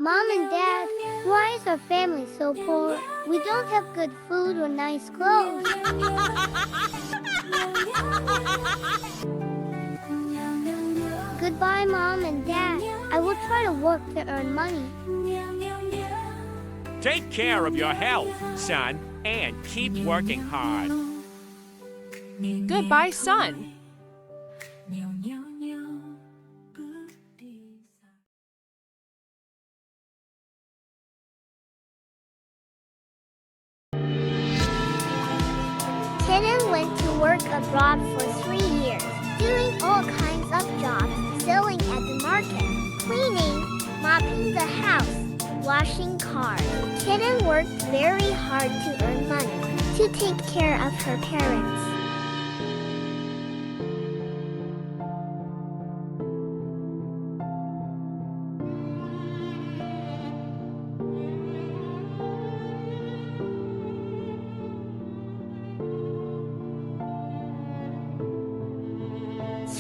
Mom and Dad, why is our family so poor? We don't have good food or nice clothes. Goodbye, Mom and Dad. I will try to work to earn money. Take care of your health, son, and keep working hard. Goodbye, son. Kitten went to work abroad for 3 years, doing all kinds of jobs, selling at the market, cleaning, mopping the house, washing cars. Kitten worked very hard to earn money, to take care of her parents.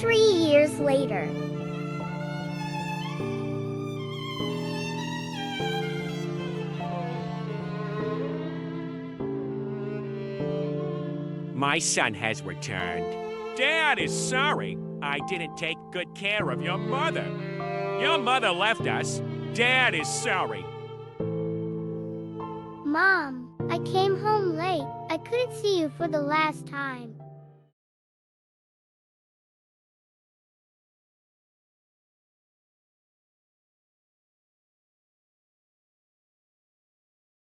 Three years later. My son has returned. Dad is sorry I didn't take good care of your mother. Your mother left us. Dad is sorry. Mom, I came home late. I couldn't see you for the last time.